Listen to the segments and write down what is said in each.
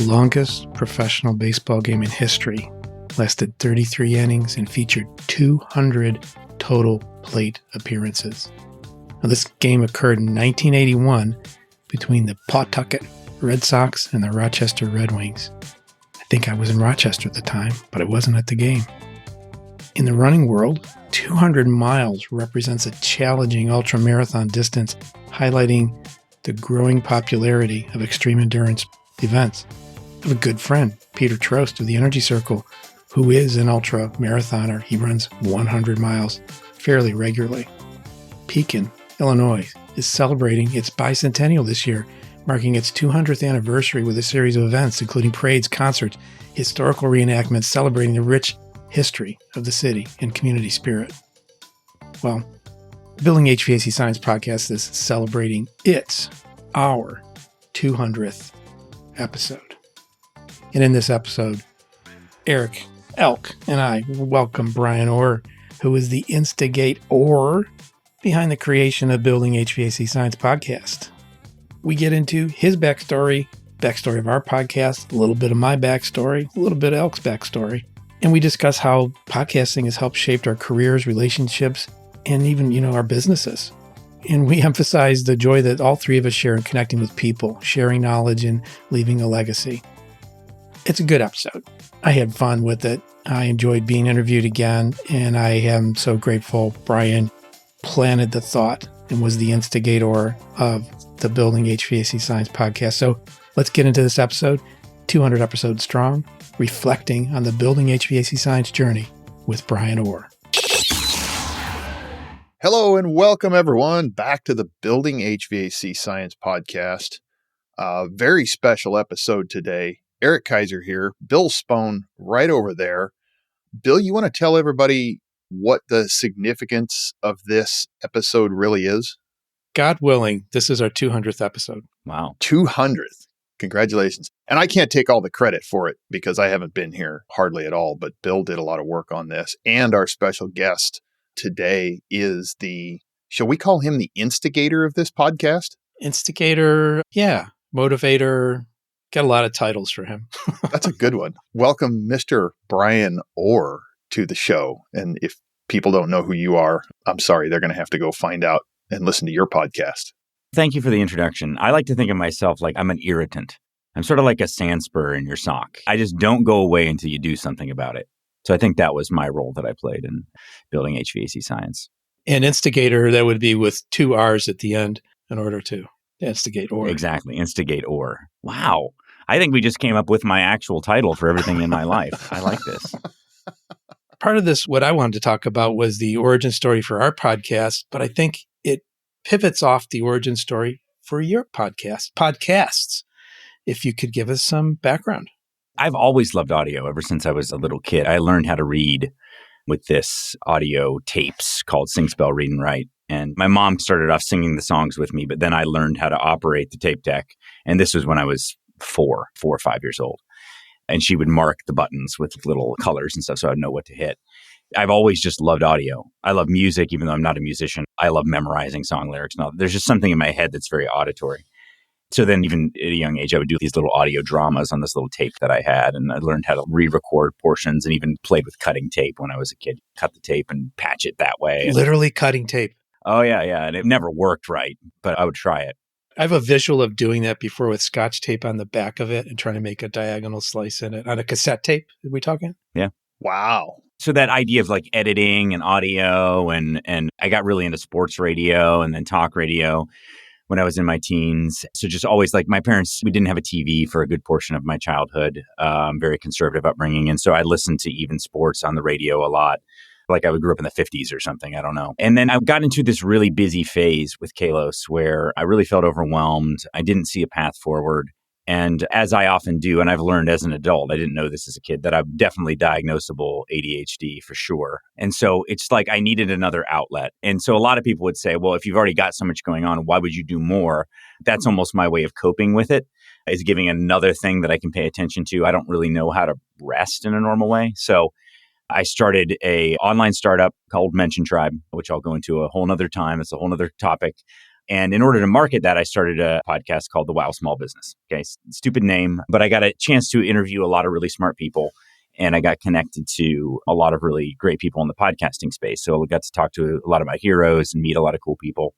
longest professional baseball game in history, lasted 33 innings and featured 200 total plate appearances. Now, this game occurred in 1981 between the Pawtucket Red Sox and the Rochester Red Wings. I think I was in Rochester at the time, but I wasn't at the game. In the running world, 200 miles represents a challenging ultramarathon distance, highlighting the growing popularity of extreme endurance events. I have a good friend, Peter Trost of the Energy Circle, who is an ultra marathoner. He runs 100 miles fairly regularly. Pekin, Illinois, is celebrating its bicentennial this year, marking its 200th anniversary with a series of events, including parades, concerts, historical reenactments celebrating the rich history of the city and community spirit. Well, the Building HVAC Science podcast is celebrating our 200th episode. And in this episode, Eric, Elk, and I welcome Bryan Orr, who is the instigate-ORR behind the creation of Building HVAC Science podcast. We get into his backstory of our podcast, a little bit of my backstory, a little bit of Elk's backstory, and we discuss how podcasting has helped shape our careers, relationships, and even, our businesses. And we emphasize the joy that all three of us share in connecting with people, sharing knowledge, and leaving a legacy. It's a good episode. I had fun with it. I enjoyed being interviewed again, and I am so grateful Bryan planted the thought and was the instigator of the Building HVAC Science podcast. So let's get into this episode, 200 episodes strong, reflecting on the Building HVAC Science journey with Bryan Orr. Hello and welcome everyone back to the Building HVAC Science podcast. Very special episode today. Eric Kaiser here, Bill Spohn right over there. Bill, you want to tell everybody what the significance of this episode really is? God willing, this is our 200th episode. Wow. 200th. Congratulations. And I can't take all the credit for it because I haven't been here hardly at all, but Bill did a lot of work on this. And our special guest today is shall we call him the instigator of this podcast? Instigator, yeah. Motivator. Got a lot of titles for him. That's a good one. Welcome, Mr. Bryan Orr, to the show. And if people don't know who you are, I'm sorry, they're going to have to go find out and listen to your podcast. Thank you for the introduction. I like to think of myself like I'm an irritant. I'm sort of like a sand spur in your sock. I just don't go away until you do something about it. So I think that was my role that I played in Building HVAC Science. And instigator, that would be with 2 R's at the end in order to instigate or. Exactly. Instigate-ORR. Wow. I think we just came up with my actual title for everything in my life. I like this. Part of this, what I wanted to talk about was the origin story for our podcast, but I think it pivots off the origin story for your podcasts. If you could give us some background. I've always loved audio ever since I was a little kid. I learned how to read with this audio tapes called Sing, Spell, Read, and Write. And my mom started off singing the songs with me, but then I learned how to operate the tape deck. And this was when I was 4 or 5 years old. And she would mark the buttons with little colors and stuff so I'd know what to hit. I've always just loved audio. I love music, even though I'm not a musician. I love memorizing song lyrics. And all. There's just something in my head that's very auditory. So then even at a young age, I would do these little audio dramas on this little tape that I had. And I learned how to re-record portions and even played with cutting tape when I was a kid. Cut the tape and patch it that way. Literally cutting tape. Oh, yeah. And it never worked right, but I would try it. I have a visual of doing that before with Scotch tape on the back of it and trying to make a diagonal slice in it. On a cassette tape, are we talking? Yeah. Wow. So that idea of like editing and audio and I got really into sports radio and then talk radio when I was in my teens. So just always like my parents, we didn't have a TV for a good portion of my childhood, very conservative upbringing. And so I listened to even sports on the radio a lot. Like I grew up in the 50s or something, I don't know. And then I got into this really busy phase with Kalos where I really felt overwhelmed. I didn't see a path forward. And as I often do, and I've learned as an adult, I didn't know this as a kid, that I'm definitely diagnosable ADHD for sure. And so it's like I needed another outlet. And so a lot of people would say, well, if you've already got so much going on, why would you do more? That's almost my way of coping with it, is giving another thing that I can pay attention to. I don't really know how to rest in a normal way. So I started a online startup called Mention Tribe, which I'll go into a whole nother time. It's a whole nother topic. And in order to market that, I started a podcast called The Wow Small Business. Okay, stupid name, but I got a chance to interview a lot of really smart people. And I got connected to a lot of really great people in the podcasting space. So I got to talk to a lot of my heroes and meet a lot of cool people.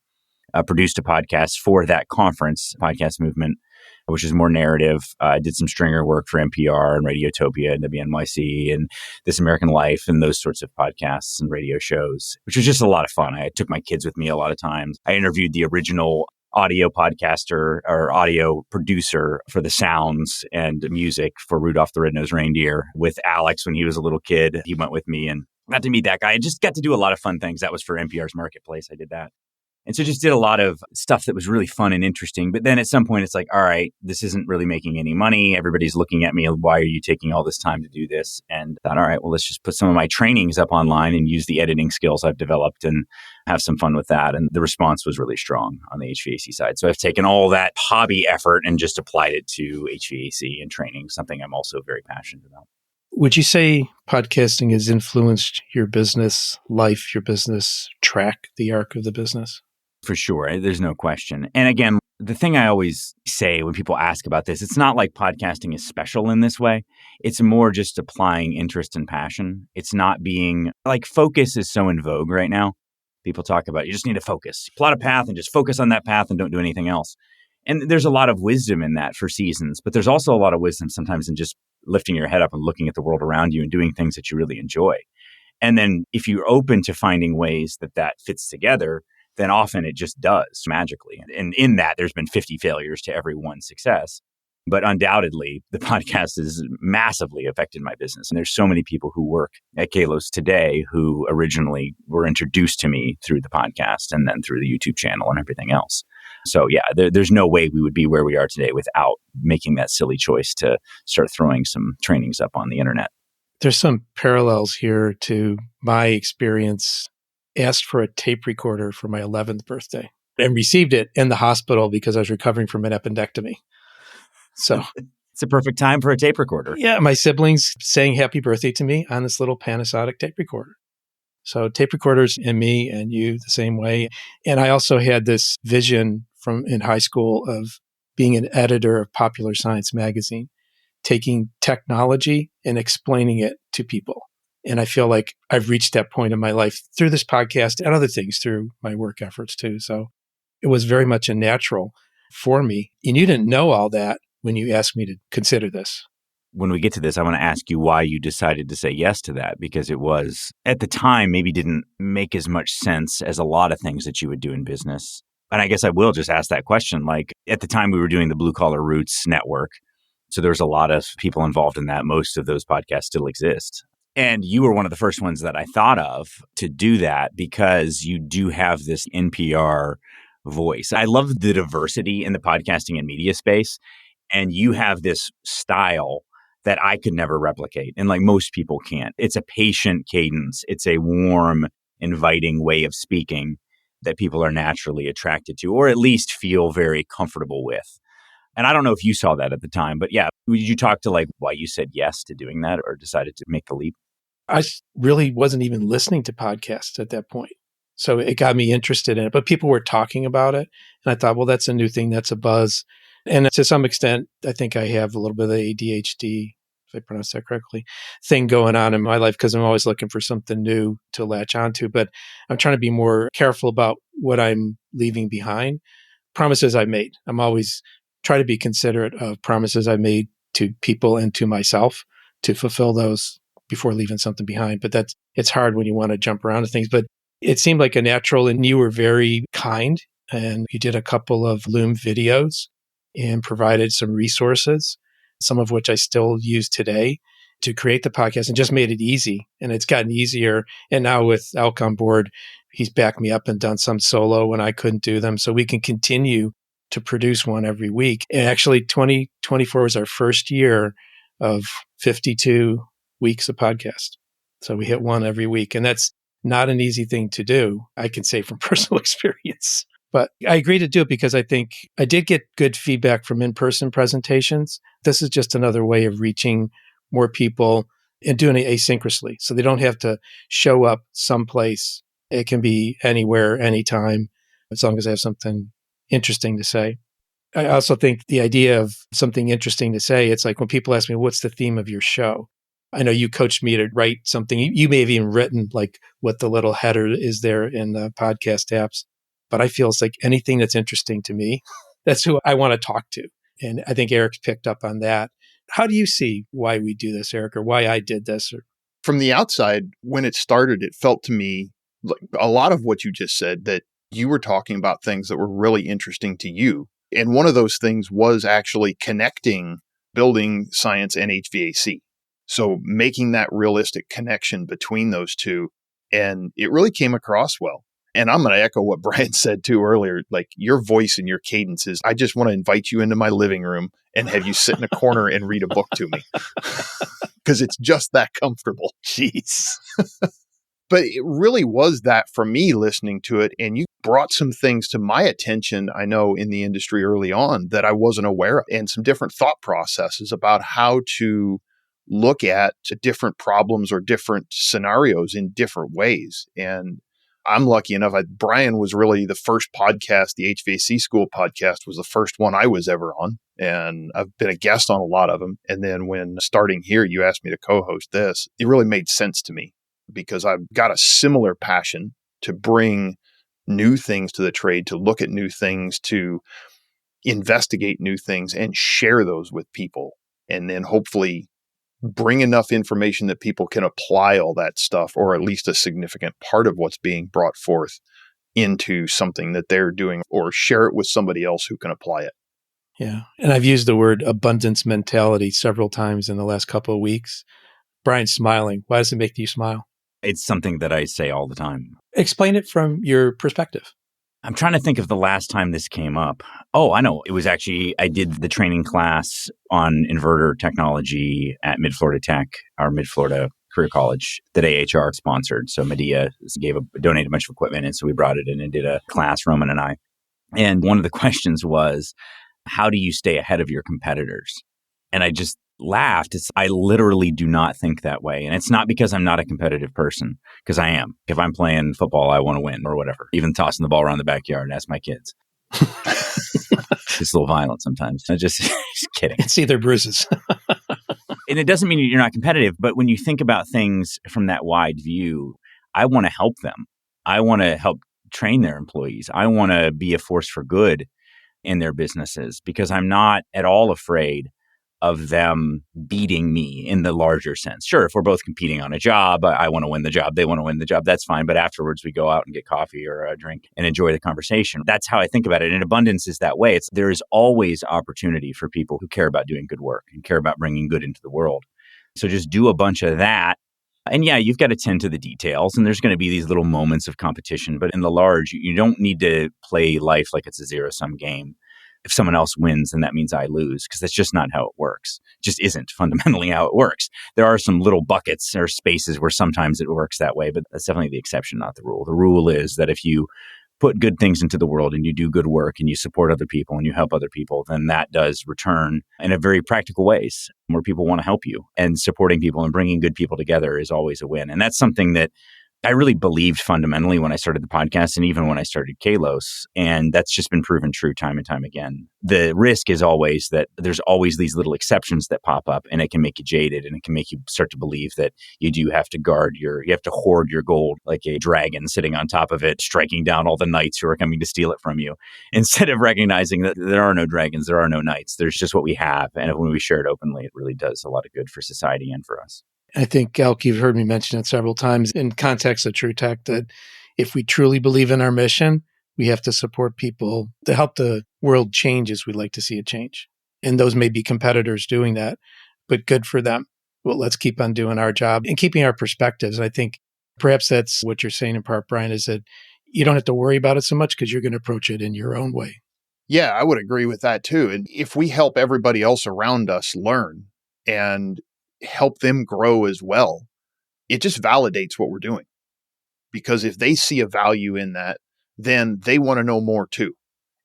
Produced a podcast for that conference, Podcast Movement, which is more narrative. I did some stringer work for NPR and Radiotopia and WNYC and This American Life and those sorts of podcasts and radio shows, which was just a lot of fun. I took my kids with me a lot of times. I interviewed the original audio podcaster or audio producer for the sounds and music for Rudolph the Red-Nosed Reindeer with Alex when he was a little kid. He went with me and got to meet that guy. I just got to do a lot of fun things. That was for NPR's Marketplace. I did that. And so just did a lot of stuff that was really fun and interesting. But then at some point, it's like, all right, this isn't really making any money. Everybody's looking at me. Why are you taking all this time to do this? And I thought, all right, well, let's just put some of my trainings up online and use the editing skills I've developed and have some fun with that. And the response was really strong on the HVAC side. So I've taken all that hobby effort and just applied it to HVAC and training, something I'm also very passionate about. Would you say podcasting has influenced your business life, your business track, the arc of the business? For sure. There's no question. And again, the thing I always say when people ask about this, it's not like podcasting is special in this way. It's more just applying interest and passion. It's not being like focus is so in vogue right now. People talk about you just need to focus, plot a path and just focus on that path and don't do anything else. And there's a lot of wisdom in that for seasons, but there's also a lot of wisdom sometimes in just lifting your head up and looking at the world around you and doing things that you really enjoy. And then if you're open to finding ways that that fits together, then often it just does magically. And in that, there's been 50 failures to every one success. But undoubtedly, the podcast has massively affected my business. And there's so many people who work at Kalos today who originally were introduced to me through the podcast and then through the YouTube channel and everything else. So yeah, there's no way we would be where we are today without making that silly choice to start throwing some trainings up on the internet. There's some parallels here to my experience. Asked for a tape recorder for my 11th birthday and received it in the hospital because I was recovering from an appendectomy. So it's a perfect time for a tape recorder. Yeah, my siblings sang happy birthday to me on this little Panasonic tape recorder. So tape recorders and me and you the same way. And I also had this vision from in high school of being an editor of Popular Science magazine, taking technology and explaining it to people. And I feel like I've reached that point in my life through this podcast and other things through my work efforts too. So it was very much a natural for me. And you didn't know all that when you asked me to consider this. When we get to this, I want to ask you why you decided to say yes to that, because it was at the time maybe didn't make as much sense as a lot of things that you would do in business. And I guess I will just ask that question. Like at the time we were doing the Blue Collar Roots Network. So there's a lot of people involved in that. Most of those podcasts still exist. And you were one of the first ones that I thought of to do that because you do have this NPR voice. I love the diversity in the podcasting and media space. And you have this style that I could never replicate. And like most people can't. It's a patient cadence. It's a warm, inviting way of speaking that people are naturally attracted to, or at least feel very comfortable with. And I don't know if you saw that at the time, but yeah, did you talk to like why you said yes to doing that or decided to make the leap? I really wasn't even listening to podcasts at that point. So it got me interested in it, but people were talking about it. And I thought, well, that's a new thing. That's a buzz. And to some extent, I think I have a little bit of the ADHD, if I pronounce that correctly, thing going on in my life because I'm always looking for something new to latch onto. But I'm trying to be more careful about what I'm leaving behind. Promises I made. I'm always try to be considerate of promises I made to people and to myself to fulfill those before leaving something behind. But it's hard when you want to jump around to things. But it seemed like a natural, and you were very kind. And you did a couple of Loom videos and provided some resources, some of which I still use today to create the podcast and just made it easy. And it's gotten easier. And now with Elk on board, he's backed me up and done some solo when I couldn't do them. So we can continue to produce one every week. And actually 2024 was our first year of 52 weeks of podcast. So we hit one every week. And that's not an easy thing to do, I can say from personal experience. But I agree to do it because I think I did get good feedback from in-person presentations. This is just another way of reaching more people and doing it asynchronously. So they don't have to show up someplace. It can be anywhere, anytime, as long as I have something interesting to say. I also think the idea of something interesting to say, it's like when people ask me, what's the theme of your show? I know you coached me to write something. You may have even written like what the little header is there in the podcast apps, but I feel it's like anything that's interesting to me, that's who I want to talk to. And I think Eric's picked up on that. How do you see why we do this, Eric, or why I did this? From the outside, when it started, it felt to me like a lot of what you just said, that you were talking about things that were really interesting to you. And one of those things was actually connecting building science and HVAC. So making that realistic connection between those two. And it really came across well. And I'm going to echo what Bryan said too earlier, like your voice and your cadences. I just want to invite you into my living room and have you sit in a corner and read a book to me because it's just that comfortable. Jeez. But it really was that for me listening to it. And you brought some things to my attention, I know, in the industry early on that I wasn't aware of, and some different thought processes about how to look at different problems or different scenarios in different ways. And I'm lucky enough, Bryan was really the first podcast, the HVAC School podcast was the first one I was ever on. And I've been a guest on a lot of them. And then when starting here, you asked me to co-host this, it really made sense to me because I've got a similar passion to bring new things to the trade, to look at new things, to investigate new things and share those with people. And then hopefully bring enough information that people can apply all that stuff, or at least a significant part of what's being brought forth, into something that they're doing, or share it with somebody else who can apply it. Yeah. And I've used the word abundance mentality several times in the last couple of weeks. Bryan's smiling. Why does it make you smile? It's something that I say all the time. Explain it from your perspective. I'm trying to think of the last time this came up. Oh, I know. It was actually, I did the training class on inverter technology at Mid-Florida Tech, our Mid-Florida Career College that AHR sponsored. So Medea donated a bunch of equipment. And so we brought it in and did a class, Roman and I. And one of the questions was, how do you stay ahead of your competitors? And I just laughed. I literally do not think that way. And it's not because I'm not a competitive person, because I am. If I'm playing football, I want to win or whatever. Even tossing the ball around the backyard, ask my kids. It's a little violent sometimes. I just kidding. It's either bruises. And it doesn't mean you're not competitive, but when you think about things from that wide view, I want to help them. I want to help train their employees. I want to be a force for good in their businesses because I'm not at all afraid of them beating me in the larger sense. Sure, if we're both competing on a job, I want to win the job, they want to win the job, that's fine. But afterwards, we go out and get coffee or a drink and enjoy the conversation. That's how I think about it. And abundance is that way. There is always opportunity for people who care about doing good work and care about bringing good into the world. So just do a bunch of that. And yeah, you've got to tend to the details, and there's going to be these little moments of competition. But in the large, you don't need to play life like it's a zero-sum game. If someone else wins, then that means I lose, because that's just not how it works. It just isn't fundamentally how it works. There are some little buckets or spaces where sometimes it works that way, but that's definitely the exception, not the rule. The rule is that if you put good things into the world and you do good work and you support other people and you help other people, then that does return in a very practical ways where people want to help you. And supporting people and bringing good people together is always a win. And that's something that I really believed fundamentally when I started the podcast and even when I started Kalos. And that's just been proven true time and time again. The risk is always that there's always these little exceptions that pop up, and it can make you jaded, and it can make you start to believe that you do have to you have to hoard your gold like a dragon sitting on top of it, striking down all the knights who are coming to steal it from you. Instead of recognizing that there are no dragons, there are no knights. There's just what we have. And when we share it openly, it really does a lot of good for society and for us. I think, Elk, you've heard me mention it several times in context of TrueTech, that if we truly believe in our mission, we have to support people to help the world change as we'd like to see it change. And those may be competitors doing that, but good for them. Well, let's keep on doing our job and keeping our perspectives. And I think perhaps that's what you're saying in part, Bryan, is that you don't have to worry about it so much because you're going to approach it in your own way. Yeah, I would agree with that too. And if we help everybody else around us learn and help them grow as well, it just validates what we're doing. Because if they see a value in that, then they want to know more too.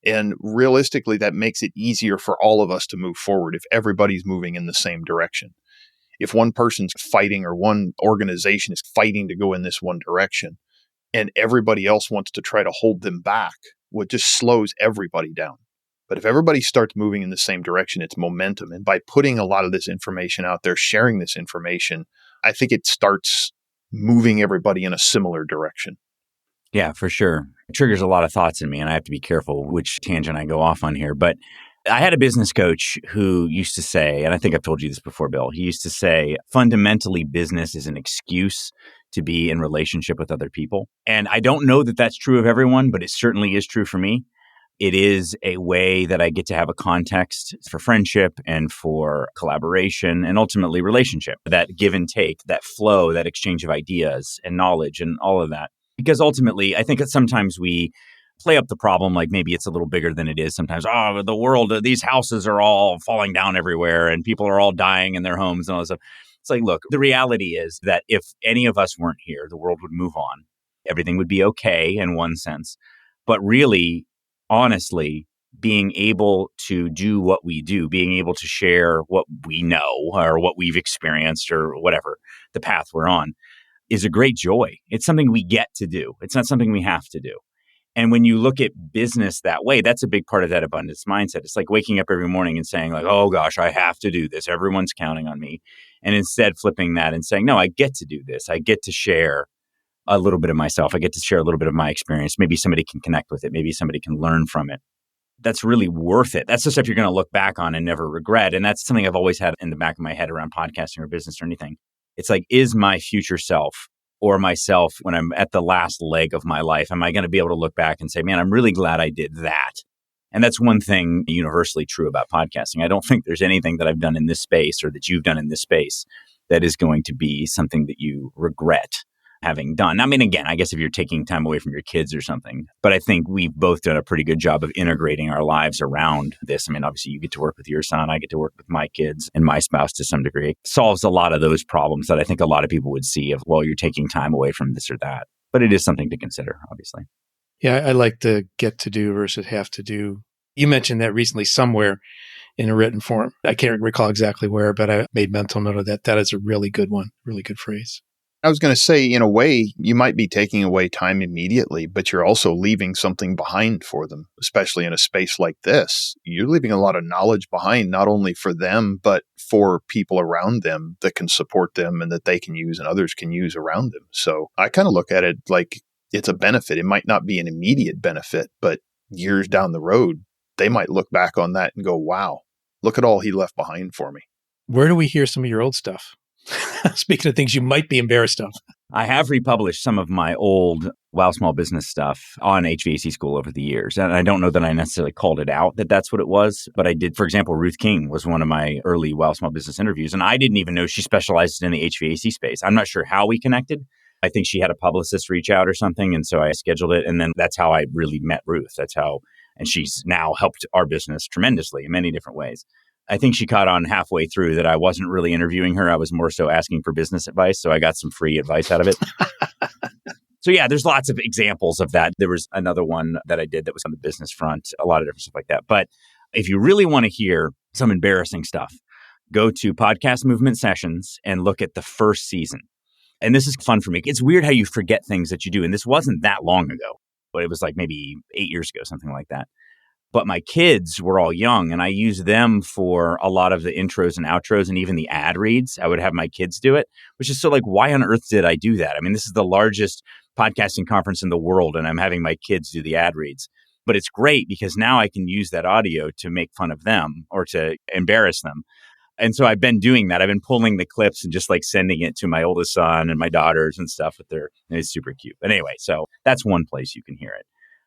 And realistically, that makes it easier for all of us to move forward if everybody's moving in the same direction. If one person's fighting or one organization is fighting to go in this one direction and everybody else wants to try to hold them back, what just slows everybody down. But if everybody starts moving in the same direction, it's momentum. And by putting a lot of this information out there, sharing this information, I think it starts moving everybody in a similar direction. Yeah, for sure. It triggers a lot of thoughts in me, and I have to be careful which tangent I go off on here. But I had a business coach who used to say, and I think I've told you this before, Bill, he used to say, fundamentally, business is an excuse to be in relationship with other people. And I don't know that that's true of everyone, but it certainly is true for me. It is a way that I get to have a context for friendship and for collaboration and ultimately relationship, that give and take, that flow, that exchange of ideas and knowledge and all of that. Because ultimately, I think that sometimes we play up the problem like maybe it's a little bigger than it is. Sometimes, the world, these houses are all falling down everywhere and people are all dying in their homes and all this stuff. It's like, look, the reality is that if any of us weren't here, the world would move on. Everything would be okay in one sense. But really, honestly, being able to do what we do, being able to share what we know or what we've experienced or whatever the path we're on is a great joy. It's something we get to do. It's not something we have to do. And when you look at business that way, that's a big part of that abundance mindset. It's like waking up every morning and saying like, oh gosh, I have to do this. Everyone's counting on me. And instead flipping that and saying, no, I get to do this. I get to share a little bit of myself. I get to share a little bit of my experience. Maybe somebody can connect with it. Maybe somebody can learn from it. That's really worth it. That's the stuff you're going to look back on and never regret. And that's something I've always had in the back of my head around podcasting or business or anything. It's like, is my future self or myself when I'm at the last leg of my life, am I going to be able to look back and say, man, I'm really glad I did that? And that's one thing universally true about podcasting. I don't think there's anything that I've done in this space or that you've done in this space that is going to be something that you regret having done. I mean, again, I guess if you're taking time away from your kids or something, but I think we've both done a pretty good job of integrating our lives around this. I mean, obviously you get to work with your son, I get to work with my kids and my spouse to some degree. It solves a lot of those problems that I think a lot of people would see of, well, you're taking time away from this or that. But it is something to consider, obviously. Yeah, I like the get to do versus have to do. You mentioned that recently somewhere in a written form. I can't recall exactly where, but I made mental note of that. That is a really good one, really good phrase. I was going to say, in a way, you might be taking away time immediately, but you're also leaving something behind for them, especially in a space like this. You're leaving a lot of knowledge behind, not only for them, but for people around them that can support them and that they can use and others can use around them. So I kind of look at it like it's a benefit. It might not be an immediate benefit, but years down the road, they might look back on that and go, wow, look at all he left behind for me. Where do we hear some of your old stuff? Speaking of things you might be embarrassed of. I have republished some of my old Wow Small Business stuff on HVAC School over the years. And I don't know that I necessarily called it out that that's what it was, but I did. For example, Ruth King was one of my early Wow Small Business interviews, and I didn't even know she specialized in the HVAC space. I'm not sure how we connected. I think she had a publicist reach out or something, and so I scheduled it, and then that's how I really met Ruth. That's how, and she's now helped our business tremendously in many different ways. I think she caught on halfway through that I wasn't really interviewing her. I was more so asking for business advice. So I got some free advice out of it. So yeah, there's lots of examples of that. There was another one that I did that was on the business front, a lot of different stuff like that. But if you really want to hear some embarrassing stuff, go to Podcast Movement Sessions and look at the first season. And this is fun for me. It's weird how you forget things that you do. And this wasn't that long ago, but it was like maybe 8 years ago, something like that. But my kids were all young, and I used them for a lot of the intros and outros and even the ad reads. I would have my kids do it, which is so like, why on earth did I do that? I mean, this is the largest podcasting conference in the world, and I'm having my kids do the ad reads. But it's great because now I can use that audio to make fun of them or to embarrass them. And so I've been doing that. I've been pulling the clips and just like sending it to my oldest son and my daughters and stuff with their, and it's super cute. But anyway, so that's one place you can hear it.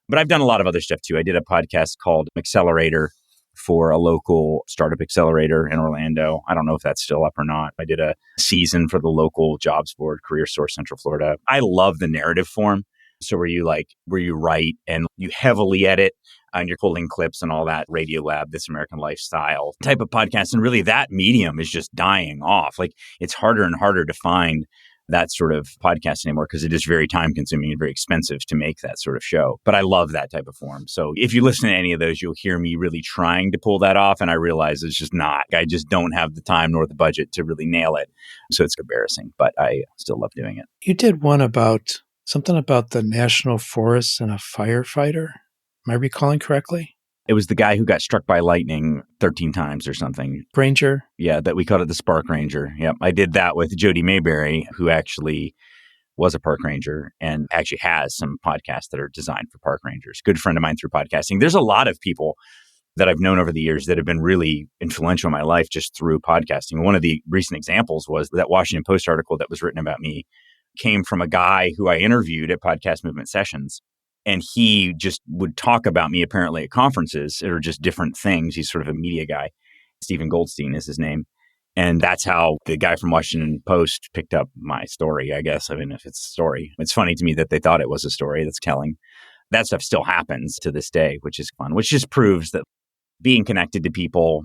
But I've done a lot of other stuff too. I did a podcast called Accelerator for a local startup accelerator in Orlando. I don't know if that's still up or not. I did a season for the local jobs board, Career Source Central Florida. I love the narrative form. So where you write and you heavily edit and you're pulling clips and all that Radio Lab, This American Lifestyle type of podcast. And really that medium is just dying off. Like it's harder and harder to find that sort of podcast anymore because it is very time consuming and very expensive to make that sort of show. But I love that type of form. So if you listen to any of those, you'll hear me really trying to pull that off. And I realize it's just not. I just don't have the time nor the budget to really nail it. So it's embarrassing, but I still love doing it. You did one about something about the national forests and a firefighter. Am I recalling correctly? It was the guy who got struck by lightning 13 times or something. Ranger? Yeah, that we called it the Spark Ranger. Yep. I did that with Jody Mayberry, who actually was a park ranger and actually has some podcasts that are designed for park rangers. Good friend of mine through podcasting. There's a lot of people that I've known over the years that have been really influential in my life just through podcasting. One of the recent examples was that Washington Post article that was written about me came from a guy who I interviewed at Podcast Movement Sessions. And he just would talk about me apparently at conferences or just different things. He's sort of a media guy. Stephen Goldstein is his name. And that's how the guy from Washington Post picked up my story, I guess. I mean, if it's a story, it's funny to me that they thought it was a story. That's telling. That stuff still happens to this day, which is fun, which just proves that being connected to people,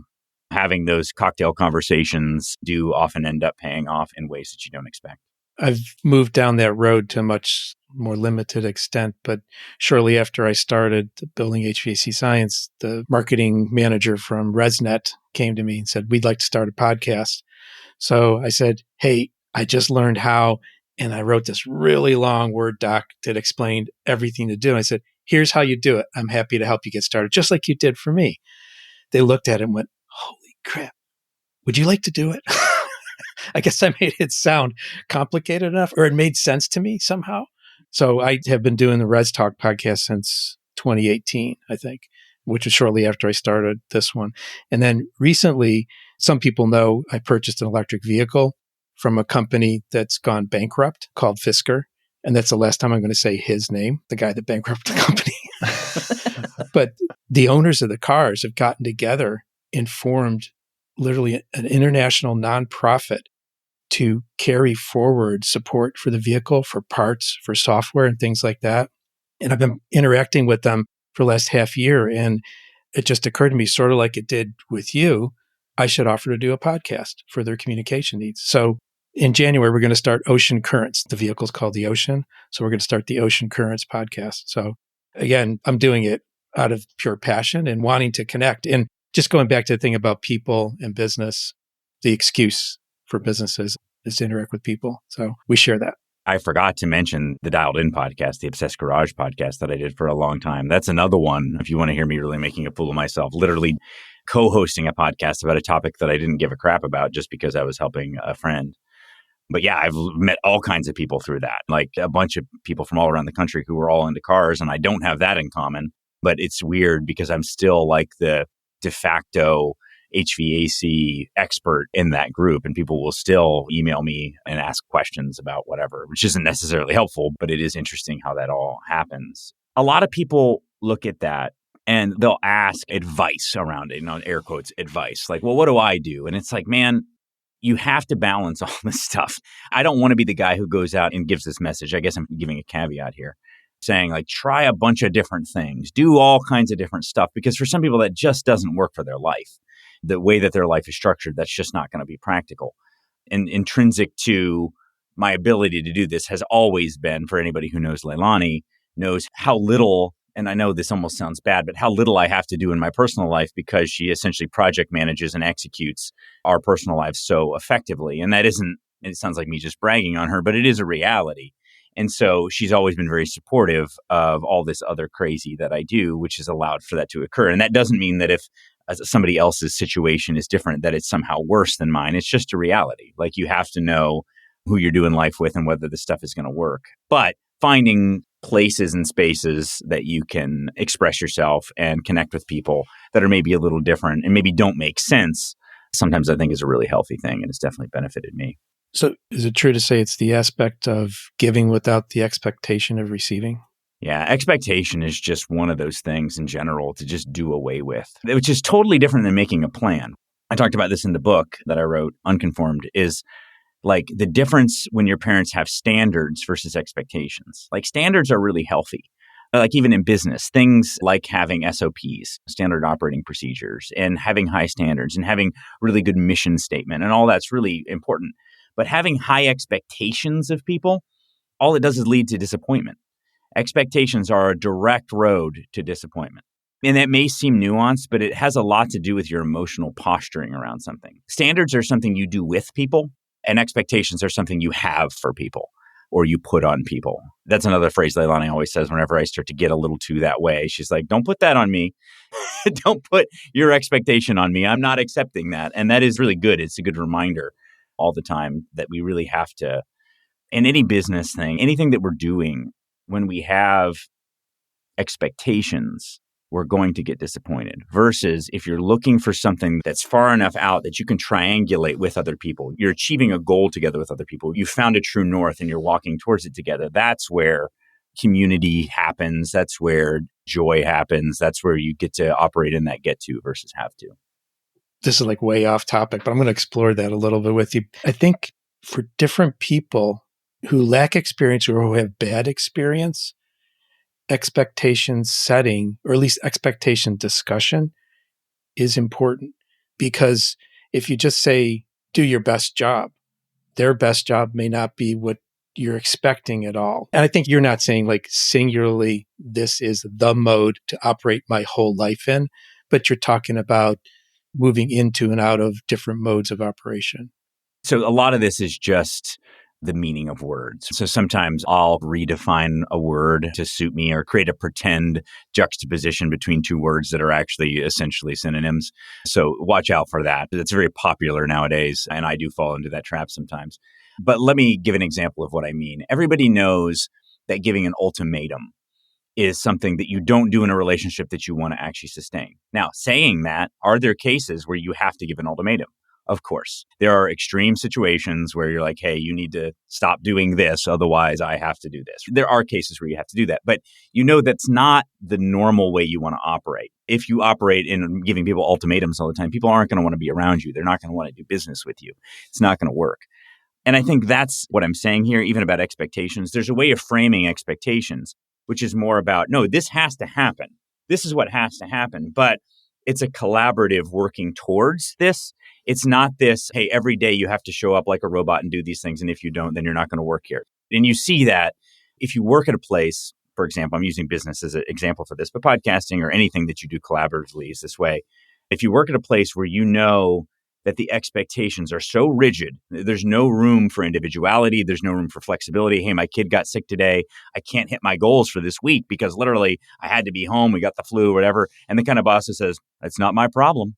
having those cocktail conversations do often end up paying off in ways that you don't expect. I've moved down that road to a much more limited extent, but shortly after I started Building HVAC Science, the marketing manager from ResNet came to me and said, we'd like to start a podcast. So I said, hey, I just learned how, and I wrote this really long Word doc that explained everything to do. And I said, here's how you do it. I'm happy to help you get started, just like you did for me. They looked at it and went, holy crap, would you like to do it? I guess I made it sound complicated enough, or it made sense to me somehow. So I have been doing the Res Talk podcast since 2018, I think, which was shortly after I started this one. And then recently, some people know I purchased an electric vehicle from a company that's gone bankrupt called Fisker. And that's the last time I'm going to say his name, the guy that bankrupted the company. But the owners of the cars have gotten together and formed literally an international nonprofit to carry forward support for the vehicle, for parts, for software and things like that. And I've been interacting with them for the last half year. And it just occurred to me, sort of like it did with you, I should offer to do a podcast for their communication needs. So in January, we're going to start Ocean Currents. The vehicle's called the Ocean. So we're going to start the Ocean Currents podcast. So again, I'm doing it out of pure passion and wanting to connect. And just going back to the thing about people and business, the excuse for businesses is to interact with people. So we share that. I forgot to mention the Dialed In podcast, the Obsessed Garage podcast that I did for a long time. That's another one, if you want to hear me really making a fool of myself, literally co-hosting a podcast about a topic that I didn't give a crap about just because I was helping a friend. But yeah, I've met all kinds of people through that, like a bunch of people from all around the country who were all into cars. And I don't have that in common, but it's weird because I'm still like the de facto HVAC expert in that group. And people will still email me and ask questions about whatever, which isn't necessarily helpful, but it is interesting how that all happens. A lot of people look at that and they'll ask advice around it, air quotes, advice. Like, well, what do I do? And it's like, man, you have to balance all this stuff. I don't want to be the guy who goes out and gives this message. I guess I'm giving a caveat here, saying like, try a bunch of different things, do all kinds of different stuff, because for some people that just doesn't work for their life. The way that their life is structured, that's just not going to be practical. And intrinsic to my ability to do this has always been, for anybody who knows Leilani, knows how little, and I know this almost sounds bad, but how little I have to do in my personal life because she essentially project manages and executes our personal lives so effectively. And that isn't, it sounds like me just bragging on her, but it is a reality. And so she's always been very supportive of all this other crazy that I do, which has allowed for that to occur. And that doesn't mean that if somebody else's situation is different, that it's somehow worse than mine. It's just a reality. Like you have to know who you're doing life with and whether this stuff is going to work. But finding places and spaces that you can express yourself and connect with people that are maybe a little different and maybe don't make sense, sometimes I think is a really healthy thing. And it's definitely benefited me. So is it true to say it's the aspect of giving without the expectation of receiving? Yeah, expectation is just one of those things in general to just do away with, which is totally different than making a plan. I talked about this in the book that I wrote, Unconformed, is like the difference when your parents have standards versus expectations. Like standards are really healthy. Like even in business, things like having SOPs, standard operating procedures, and having high standards and having really good mission statement and all that's really important. But having high expectations of people, all it does is lead to disappointment. Expectations are a direct road to disappointment. And that may seem nuanced, but it has a lot to do with your emotional posturing around something. Standards are something you do with people, and expectations are something you have for people. or you put on people. That's another phrase Leilani always says whenever I start to get a little too that way. She's like, don't put that on me. Don't put your expectation on me. I'm not accepting that. And that is really good. It's a good reminder all the time that we really have to, in any business thing, anything that we're doing, when we have expectations, we're going to get disappointed. Versus if you're looking for something that's far enough out that you can triangulate with other people, you're achieving a goal together with other people, you found a true north and you're walking towards it together. That's where community happens. That's where joy happens. That's where you get to operate in that get to versus have to. This is like way off topic, but I'm going to explore that a little bit with you. I think for different people who lack experience or who have bad experience, expectation setting, or at least expectation discussion, is important. Because if you just say, do your best job, their best job may not be what you're expecting at all. And I think you're not saying like singularly, this is the mode to operate my whole life in, but you're talking about moving into and out of different modes of operation. So a lot of this is just the meaning of words. So sometimes I'll redefine a word to suit me or create a pretend juxtaposition between two words that are actually essentially synonyms. So watch out for that. It's very popular nowadays, and I do fall into that trap sometimes. But let me give an example of what I mean. Everybody knows that giving an ultimatum is something that you don't do in a relationship that you want to actually sustain. Now, saying that, are there cases where you have to give an ultimatum? Of course. There are extreme situations where you're like, hey, you need to stop doing this, otherwise I have to do this. There are cases where you have to do that, but you know that's not the normal way you want to operate. If you operate in giving people ultimatums all the time, people aren't going to want to be around you. They're not going to want to do business with you. It's not going to work. And I think that's what I'm saying here, even about expectations. There's a way of framing expectations, which is more about, no, this has to happen. This is what has to happen. But it's a collaborative working towards this. It's not this, hey, every day you have to show up like a robot and do these things. And if you don't, then you're not going to work here. And you see that if you work at a place, for example, I'm using business as an example for this, but podcasting or anything that you do collaboratively is this way. If you work at a place where you know that the expectations are so rigid, there's no room for individuality, there's no room for flexibility. Hey, my kid got sick today. I can't hit my goals for this week because literally I had to be home. We got the flu, whatever. And the kind of boss that says, that's not my problem.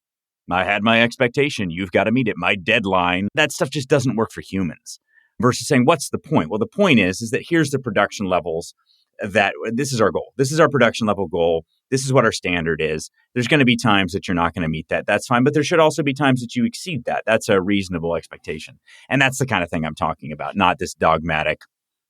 I had my expectation. You've got to meet it. My deadline. That stuff just doesn't work for humans. Versus saying, what's the point? Well, the point is that here's the production levels that this is our goal. This is our production level goal. This is what our standard is. There's going to be times that you're not going to meet that. That's fine. But there should also be times that you exceed that. That's a reasonable expectation. And that's the kind of thing I'm talking about, not this dogmatic,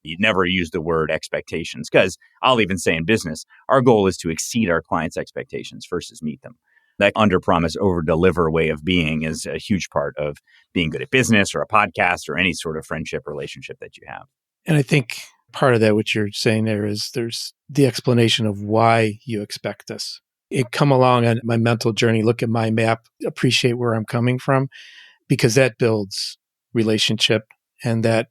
you never use the word expectations. Because I'll even say in business, our goal is to exceed our clients' expectations versus meet them. That under-promise, over-deliver way of being is a huge part of being good at business or a podcast or any sort of friendship relationship that you have. And I think part of that, what you're saying there is there's the explanation of why you expect this. It come along on my mental journey, look at my map, appreciate where I'm coming from, because that builds relationship and that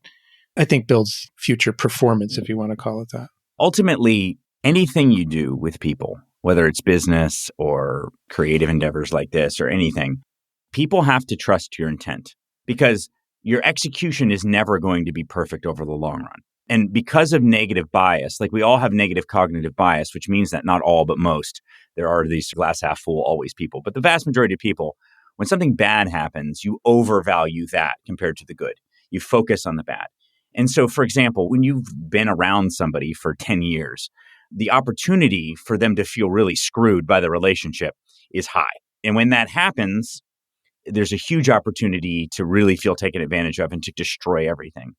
I think builds future performance, if you want to call it that. Ultimately, anything you do with people, whether it's business or creative endeavors like this or anything, people have to trust your intent because your execution is never going to be perfect over the long run. And because of negative bias, like we all have negative cognitive bias, which means that not all, but most, there are these glass half full always people. But the vast majority of people, when something bad happens, you overvalue that compared to the good. You focus on the bad. And so, for example, when you've been around somebody for 10 years, the opportunity for them to feel really screwed by the relationship is high. And when that happens, there's a huge opportunity to really feel taken advantage of and to destroy everything.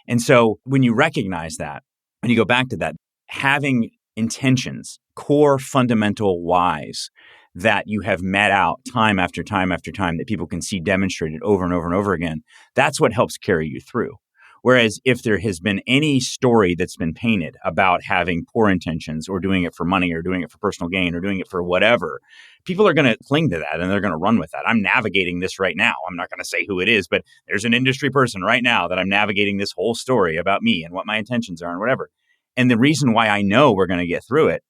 And so when you recognize that, and you go back to that, having intentions, core fundamental whys that you have met out time after time after time that people can see demonstrated over and over and over again, that's what helps carry you through. Whereas if there has been any story that's been painted about having poor intentions or doing it for money or doing it for personal gain or doing it for whatever, people are going to cling to that and they're going to run with that. I'm navigating this right now. I'm not going to say who it is, but there's an industry person right now that I'm navigating this whole story about me and what my intentions are and whatever. And the reason why I know we're going to get through it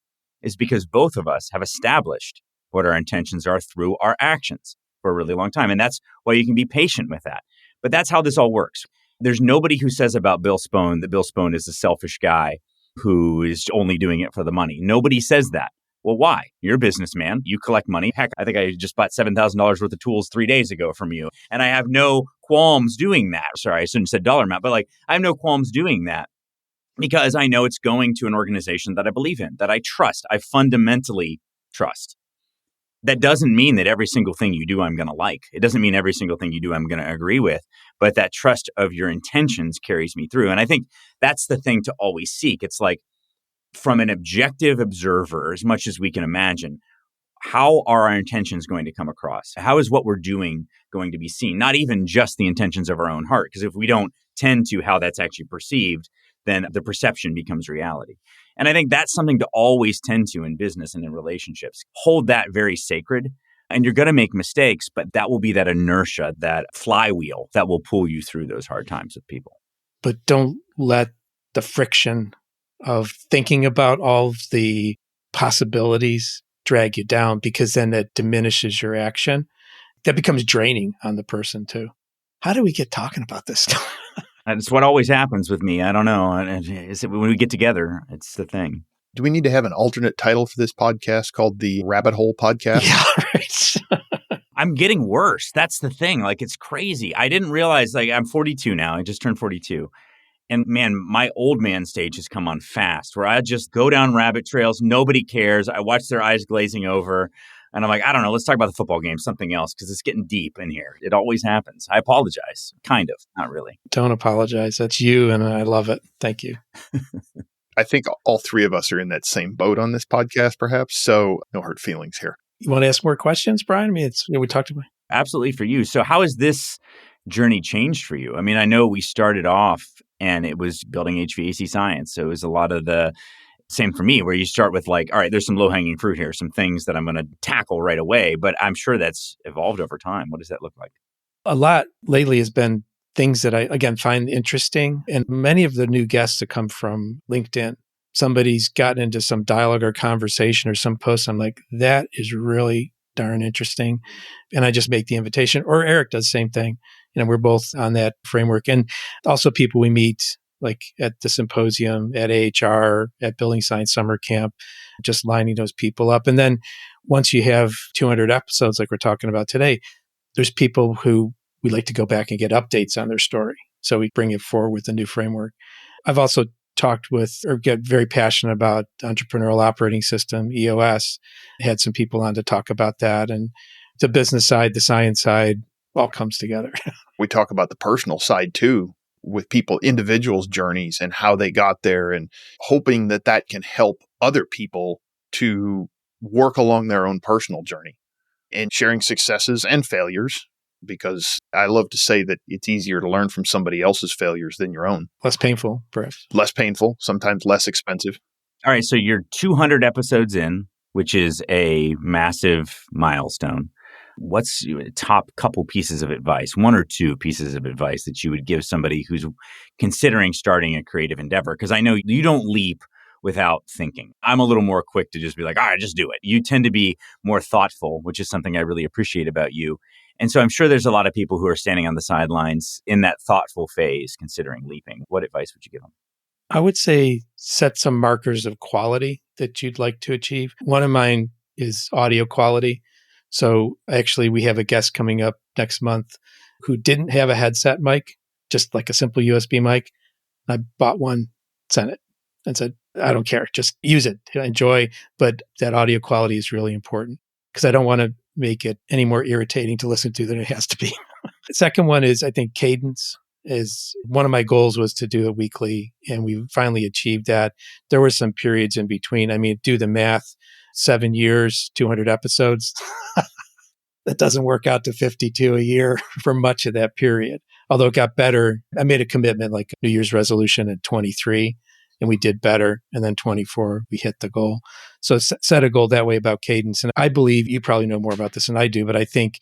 is because both of us have established what our intentions are through our actions for a really long time. And that's why you can be patient with that. But that's how this all works. There's nobody who says about Bill Spohn that Bill Spohn is a selfish guy who is only doing it for the money. Nobody says that. Well, why? You're a businessman. You collect money. Heck, I think I just bought $7,000 worth of tools 3 days ago from you. And I have no qualms doing that. Sorry, I shouldn't have said dollar amount, but I have no qualms doing that because I know it's going to an organization that I believe in, that I trust. I fundamentally trust. That doesn't mean that every single thing you do, I'm going to like. It doesn't mean every single thing you do, I'm going to agree with. But that trust of your intentions carries me through. And I think that's the thing to always seek. It's like, from an objective observer, as much as we can imagine, how are our intentions going to come across? How is what we're doing going to be seen? Not even just the intentions of our own heart, because if we don't tend to how that's actually perceived, then the perception becomes reality. And I think that's something to always tend to in business and in relationships. Hold that very sacred. And you're going to make mistakes, but that will be that inertia, that flywheel that will pull you through those hard times with people. But don't let the friction of thinking about all of the possibilities drag you down, because then that diminishes your action. That becomes draining on the person too. How do we get talking about this stuff? That's what always happens with me. I don't know. When we get together, it's the thing. Do we need to have an alternate title for this podcast called the Rabbit Hole Podcast? Yeah, right. I'm getting worse. That's the thing. It's crazy. I didn't realize, I'm 42 now. I just turned 42. And man, my old man stage has come on fast, where I just go down rabbit trails. Nobody cares. I watch their eyes glazing over. And I'm like, I don't know, let's talk about the football game, something else, because it's getting deep in here. It always happens. I apologize. Kind of, not really. Don't apologize. That's you, and I love it. Thank you. I think all three of us are in that same boat on this podcast, perhaps. So no hurt feelings here. You want to ask more questions, Bryan? I mean, we talked about. Absolutely, for you. So how has this journey changed for you? I mean, I know we started off and it was building HVAC science. So it was a lot of the same for me, where you start with all right, there's some low-hanging fruit here, some things that I'm going to tackle right away. But I'm sure that's evolved over time. What does that look like? A lot lately has been things that I, again, find interesting. And many of the new guests that come from LinkedIn, somebody's gotten into some dialogue or conversation or some post. I'm like, that is really darn interesting. And I just make the invitation. Or Eric does the same thing. We're both on that framework. And also people we meet at the symposium, at AHR, at Building Science Summer Camp, just lining those people up. And then once you have 200 episodes like we're talking about today, there's people who we like to go back and get updates on their story. So we bring it forward with a new framework. I've also talked with or get very passionate about entrepreneurial operating system, EOS. Had some people on to talk about that. And the business side, the science side, all comes together. We talk about the personal side too, with people, individuals' journeys and how they got there, and hoping that that can help other people to work along their own personal journey and sharing successes and failures. Because I love to say that it's easier to learn from somebody else's failures than your own. Less painful, perhaps. Less painful, sometimes less expensive. All right. So you're 200 episodes in, which is a massive milestone. What's your top couple pieces of advice, one or two pieces of advice that you would give somebody who's considering starting a creative endeavor? Because I know you don't leap without thinking. I'm a little more quick to just be like, all right, just do it. You tend to be more thoughtful, which is something I really appreciate about you. And so I'm sure there's a lot of people who are standing on the sidelines in that thoughtful phase, considering leaping. What advice would you give them? I would say set some markers of quality that you'd like to achieve. One of mine is audio quality. So actually, we have a guest coming up next month who didn't have a headset mic, just like a simple USB mic. I bought one, sent it, and said, I don't care, just use it, enjoy. But that audio quality is really important because I don't want to make it any more irritating to listen to than it has to be. The second one is, I think, cadence. Is one of my goals was to do it weekly, and we finally achieved that. There were some periods in between. I mean, do the math, 7 years, 200 episodes. That doesn't work out to 52 a year for much of that period. Although it got better. I made a commitment, like a New Year's resolution in 23, and we did better. And then 24, we hit the goal. So set a goal that way about cadence. And I believe you probably know more about this than I do, but I think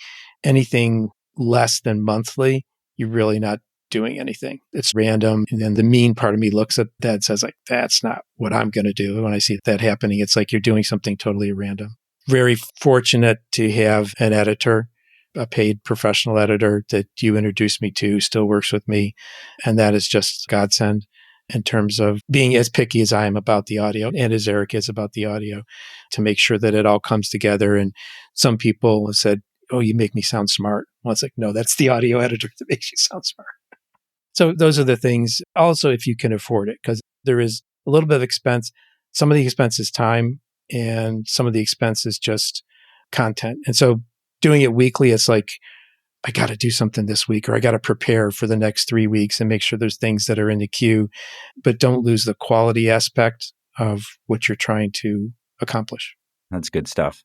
anything less than monthly, you're really not doing anything. It's random. And then the mean part of me looks at that and says, like, that's not what I'm going to do. When I see that happening, it's like you're doing something totally random. Very fortunate to have an editor a paid professional editor that you introduced me to, still works with me. And that is just godsend in terms of being as picky as I am about the audio and as Eric is about the audio to make sure that it all comes together. And some people have said, oh, you make me sound smart. Well, it's like, no, that's the audio editor that makes you sound smart. So those are the things. Also, if you can afford it, because there is a little bit of expense. Some of the expense is time and some of the expense is just content. And so doing it weekly, it's like, I got to do something this week, or I got to prepare for the next 3 weeks and make sure there's things that are in the queue, but don't lose the quality aspect of what you're trying to accomplish. That's good stuff.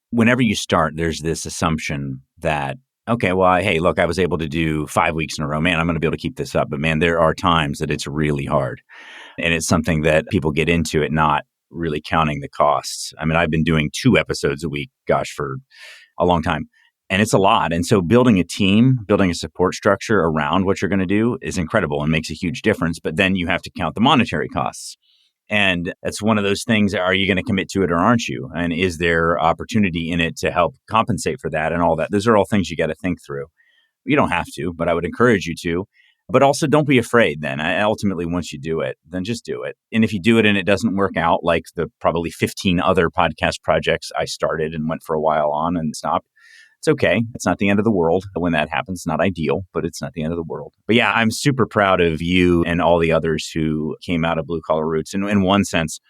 Whenever you start, there's this assumption that, okay, well, hey, look, I was able to do 5 weeks in a row. Man, I'm going to be able to keep this up. But man, there are times that it's really hard. And it's something that people get into it not really counting the costs. I mean, I've been doing 2 episodes a week, for a long time. And it's a lot. And so building a team, building a support structure around what you're going to do is incredible and makes a huge difference. But then you have to count the monetary costs. And it's one of those things, are you going to commit to it or aren't you? And is there opportunity in it to help compensate for that and all that? Those are all things you got to think through. You don't have to, but I would encourage you to. But also don't be afraid then. Ultimately, once you do it, then just do it. And if you do it and it doesn't work out, like the probably 15 other podcast projects I started and went for a while on and stopped, it's okay. It's not the end of the world when that happens. It's not ideal, but it's not the end of the world. But yeah, I'm super proud of you and all the others who came out of Blue Collar Roots. And in one sense,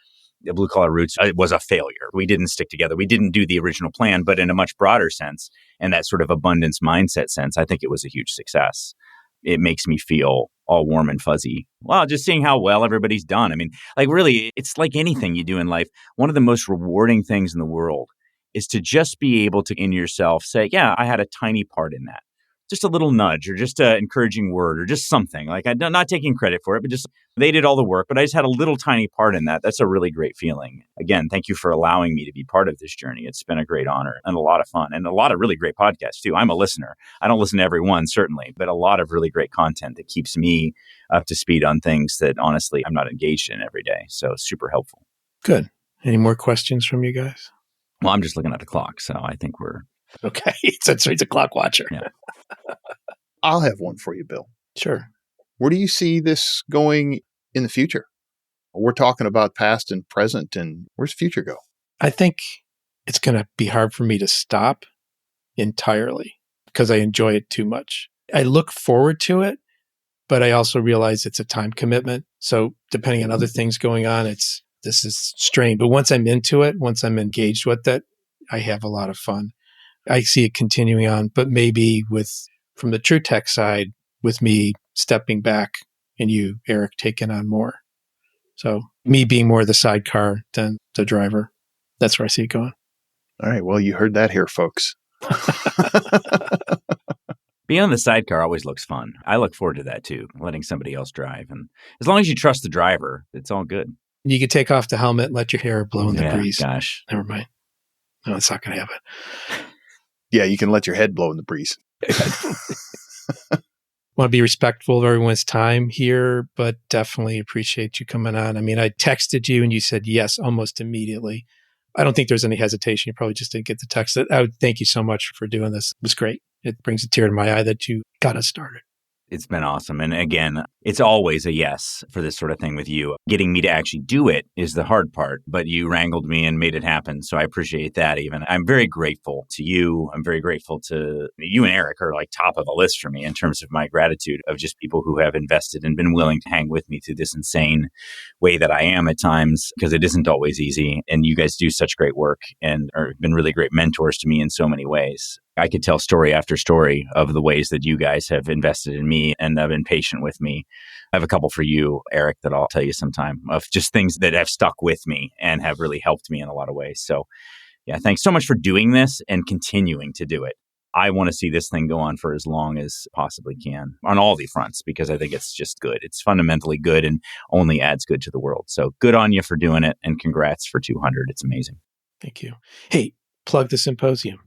the Blue Collar Roots was a failure. We didn't stick together. We didn't do the original plan, but in a much broader sense and that sort of abundance mindset sense, I think it was a huge success. It makes me feel all warm and fuzzy. Well, just seeing how well everybody's done. I mean, like really, it's like anything you do in life. One of the most rewarding things in the world is to just be able to in yourself say, yeah, I had a tiny part in that. Just a little nudge or just an encouraging word or just something. Like I'm not taking credit for it, but just they did all the work, but I just had a little tiny part in that. That's a really great feeling. Again, thank you for allowing me to be part of this journey. It's been a great honor and a lot of fun and a lot of really great podcasts too. I'm a listener. I don't listen to every one, certainly, but a lot of really great content that keeps me up to speed on things that honestly I'm not engaged in every day. So super helpful. Good. Any more questions from you guys? Well, I'm just looking at the clock, so I think we're... Okay. So he's a clock watcher. Yeah. I'll have one for you, Bill. Sure. Where do you see this going in the future? We're talking about past and present, and where's the future go? I think it's going to be hard for me to stop entirely because I enjoy it too much. I look forward to it, but I also realize it's a time commitment. So depending on other things going on, this is strained. But once I'm into it, once I'm engaged with it, I have a lot of fun. I see it continuing on, but maybe from the True Tech side, with me stepping back and you, Eric, taking on more. So me being more the sidecar than the driver. That's where I see it going. All right. Well, you heard that here, folks. Being on the sidecar always looks fun. I look forward to that too, letting somebody else drive. And as long as you trust the driver, it's all good. You could take off the helmet and let your hair blow in the breeze. Gosh. Never mind. No, it's not going to happen. Yeah, you can let your head blow in the breeze. Want to be respectful of everyone's time here, but definitely appreciate you coming on. I mean, I texted you and you said yes almost immediately. I don't think there's any hesitation. You probably just didn't get the text. I would thank you so much for doing this. It was great. It brings a tear to my eye that you got us started. It's been awesome. And again, it's always a yes for this sort of thing with you. Getting me to actually do it is the hard part, but you wrangled me and made it happen. So I appreciate that even. I'm very grateful to you. I'm very grateful to you and Eric are like top of the list for me in terms of my gratitude of just people who have invested and been willing to hang with me through this insane way that I am at times, because it isn't always easy. And you guys do such great work and are been really great mentors to me in so many ways. I could tell story after story of the ways that you guys have invested in me and have been patient with me. I have a couple for you, Eric, that I'll tell you sometime of just things that have stuck with me and have really helped me in a lot of ways. So yeah, thanks so much for doing this and continuing to do it. I want to see this thing go on for as long as possibly can on all the fronts, because I think it's just good. It's fundamentally good and only adds good to the world. So good on you for doing it and congrats for 200. It's amazing. Thank you. Hey, plug the symposium.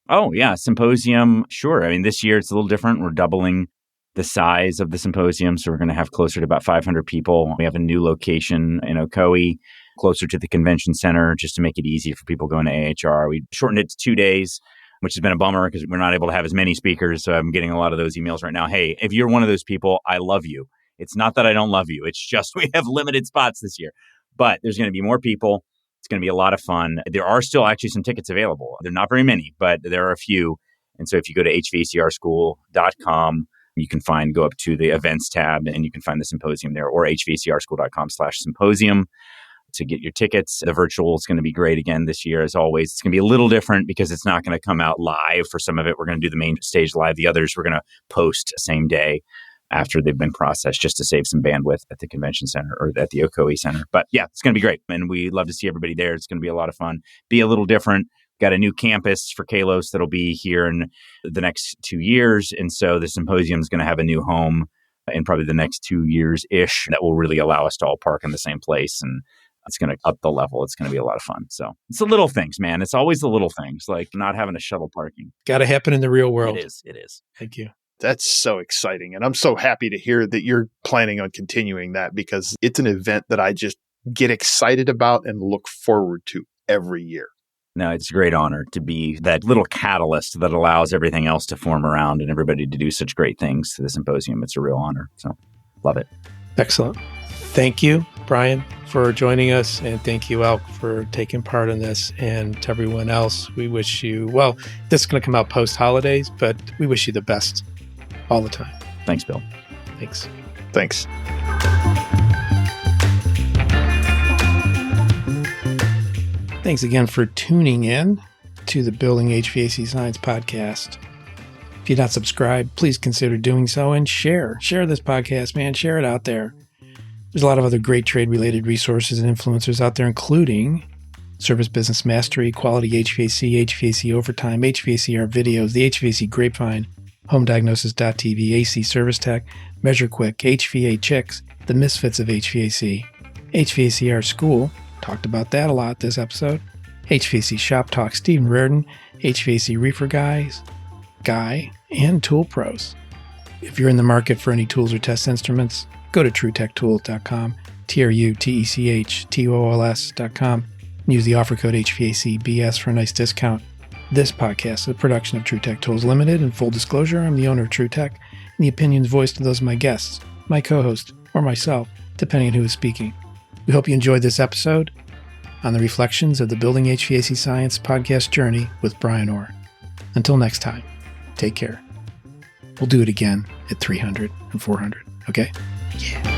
Oh, yeah. Symposium. Sure. I mean, this year it's a little different. We're doubling the size of the symposium. So we're going to have closer to about 500 people. We have a new location in Ocoee, closer to the convention center, just to make it easy for people going to AHR. We shortened it to 2 days. which has been a bummer because we're not able to have as many speakers. So I'm getting a lot of those emails right now. Hey, if you're one of those people, I love you. It's not that I don't love you. It's just we have limited spots this year. But there's going to be more people. It's going to be a lot of fun. There are still actually some tickets available. They're not very many, but there are a few. And so if you go to hvacrschool.com, you can go up to the events tab and you can find the symposium there, or hvacrschool.com/symposium to get your tickets. The virtual is going to be great again this year, as always. It's going to be a little different because it's not going to come out live. For some of it, we're going to do the main stage live. The others, we're going to post same day after they've been processed, just to save some bandwidth at the convention center or at the Ocoee Center. But yeah, it's going to be great. And we love to see everybody there. It's going to be a lot of fun. Be a little different. Got a new campus for Kalos that'll be here in the next 2 years. And so the symposium is going to have a new home in probably the next 2 years-ish that will really allow us to all park in the same place. And it's going to up the level. It's going to be a lot of fun. So it's the little things, man. It's always the little things, like not having a shuttle parking. Got to happen in the real world. It is. Thank you. That's so exciting. And I'm so happy to hear that you're planning on continuing that, because it's an event that I just get excited about and look forward to every year. No, it's a great honor to be that little catalyst that allows everything else to form around and everybody to do such great things to the symposium. It's a real honor. So love it. Excellent. Thank you, Bryan, for joining us. And thank you, Elk, for taking part in this. And to everyone else, we wish you, well, this is going to come out post-holidays, but we wish you the best all the time. Thanks, Bill. Thanks. Thanks. Thanks again for tuning in to the Building HVAC Science podcast. If you're not subscribed, please consider doing so and share. Share this podcast, man. Share it out there. There's a lot of other great trade-related resources and influencers out there, including Service Business Mastery, Quality HVAC, HVAC Overtime, HVACR Videos, the HVAC Grapevine, HomeDiagnosis.tv, AC Service Tech, Measure Quick, HVA Chicks, The Misfits of HVAC, HVACR School, talked about that a lot this episode, HVAC Shop Talk, Stephen Reardon, HVAC Reefer Guy, and Tool Pros. If you're in the market for any tools or test instruments, go to TruTechTools.com, TruTechTools.com, and use the offer code HVACBS for a nice discount. This podcast is a production of TruTech Tools Limited, and full disclosure, I'm the owner of TruTech, and the opinions voiced are those of my guests, my co-host, or myself, depending on who is speaking. We hope you enjoyed this episode on the reflections of the Building HVAC Science podcast journey with Bryan Orr. Until next time, take care. We'll do it again at 300 and 400, okay? Yeah.